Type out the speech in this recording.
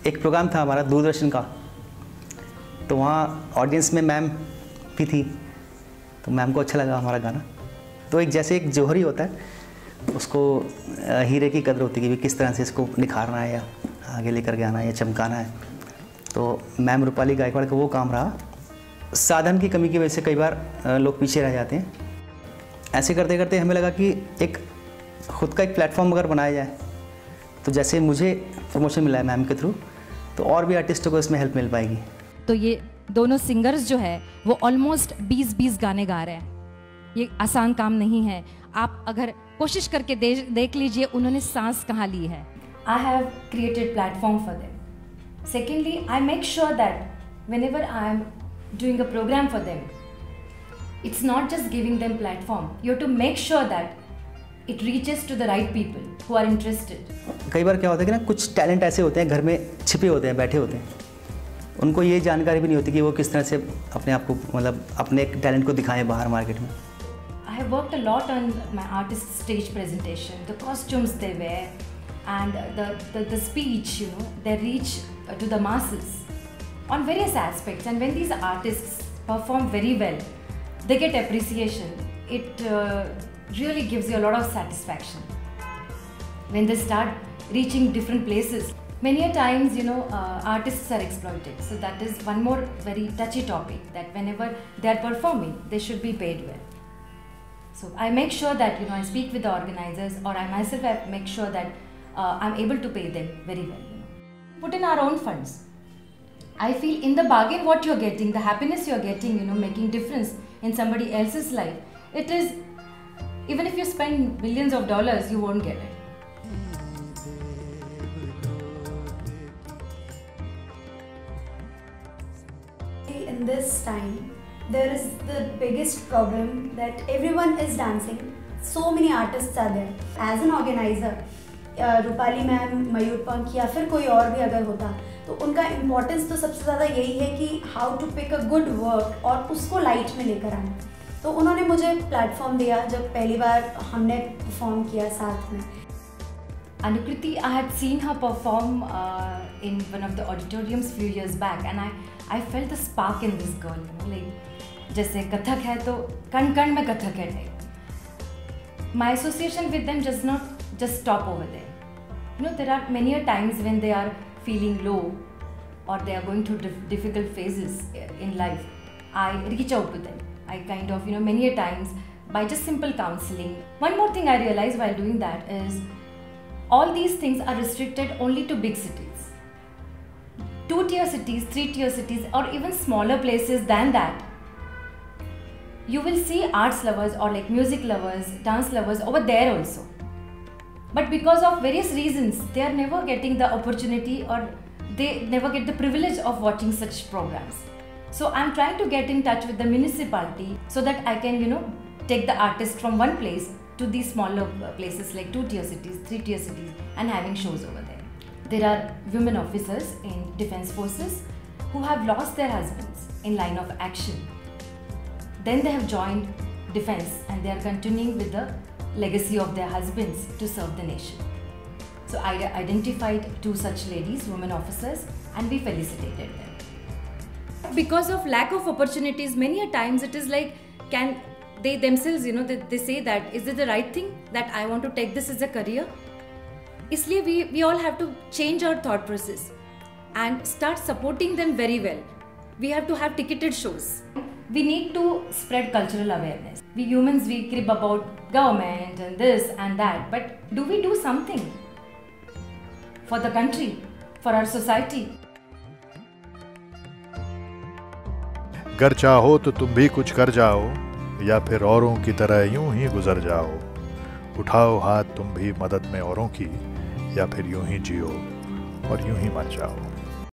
एक प्रोग्राम था हमारा दूरदर्शन का, तो वहाँ ऑडियंस में मैम भी थी, तो मैम को अच्छा लगा हमारा गाना। तो एक जैसे एक जौहरी होता है, उसको हीरे की कदर होती है कि किस तरह से इसको निखारना है या आगे लेकर के आना है या चमकाना है। तो मैम रूपाली गायकवाड़ का वो काम रहा। साधन की कमी की वजह से कई बार लोग पीछे रह जाते हैं। ऐसे करते करते हमें लगा कि एक ख़ुद का एक प्लेटफॉर्म अगर बनाया जाए, तो जैसे मुझे प्रमोशन मिला है मैम के थ्रू, तो और भी आर्टिस्टों को इसमें हेल्प मिल पाएगी। तो ये दोनों सिंगर्स जो है वो ऑलमोस्ट 20-20 गाने गा रहे हैं। ये आसान काम नहीं है। आप अगर कोशिश करके देख लीजिए उन्होंने सांस कहाँ ली है। I have created platform for them. Secondly, I make sure that whenever I am doing a program for them, it's not just giving them platform. You have to make sure that it reaches to the right people who are interested. कई बार क्या होता है कि ना, कुछ talent ऐसे होते हैं घर में छिपे होते हैं, बैठे होते हैं, उनको ये जानकारी भी नहीं होती कि वो किस तरह से अपने आप को, मतलब अपने टैलेंट को दिखाएं बाहर मार्केट में। I have worked a lot on my artist stage presentation, the costumes they wear, and the speech, you know, their reach to the masses on various aspects. And when these artists perform very well, they get appreciation. It really gives you a lot of satisfaction. When they start reaching different places, many a times, you know, artists are exploited. So that is one more very touchy topic, that whenever they are performing, they should be paid well. So I make sure that, you know, I speak with the organizers, or I myself make sure that I'm able to pay them very well. You know. Put in our own funds. I feel in the bargain what you're getting, the happiness you're getting, you know, making difference in somebody else's life, it is, even if you spend millions of dollars, you won't get it. In this time, there is the biggest problem that everyone is dancing. So many artists are there. As an organizer, Rupali ma'am, मयूर पंख या फिर कोई और भी अगर होता, तो उनका इम्पोर्टेंस तो सबसे ज़्यादा यही है कि how to pick a good work और उसको लाइट में लेकर आना। तो उन्होंने मुझे प्लेटफॉर्म दिया जब पहली बार हमने परफॉर्म किया साथ में। Anukriti, I had seen her perform in one of the auditoriums few years back, and I felt the spark in this girl, you know, like जैसे कथक है तो कण कण में कथक है type. My association with them does not just stop over there. You know, there are many a times when they are feeling low or they are going through difficult phases in life. I reach out to them. I kind of, you know, many a times by just simple counseling. One more thing I realized while doing that is all these things are restricted only to big cities. 2-tier cities, 3-tier cities, or even smaller places than that, you will see arts lovers or like music lovers, dance lovers over there also. But because of various reasons, they are never getting the opportunity, or they never get the privilege of watching such programs. So I'm trying to get in touch with the municipality so that I can, you know, take the artist from one place to these smaller places like 2-tier cities, 3-tier cities, and having shows over there. There are women officers in defense forces who have lost their husbands in line of action. Then they have joined defense and they are continuing with the legacy of their husbands to serve the nation. So I identified 2 such ladies, women officers, and we felicitated them. Because of lack of opportunities, many a times it is like, can they themselves, you know, they say that, is it the right thing that I want to take this as a career? Isliye we all have to change our thought process and start supporting them very well. We have to have ticketed shows. We need to spread cultural awareness. We humans, we crib about government and this and that, but do we do something for the country, for our society? अगर चाहो तो तुम भी कुछ कर जाओ, या फिर औरों की तरह यूं ही गुजर जाओ। उठाओ हाथ तुम भी मदद में औरों की, या फिर यूं ही जियो और यूं ही मर जाओ।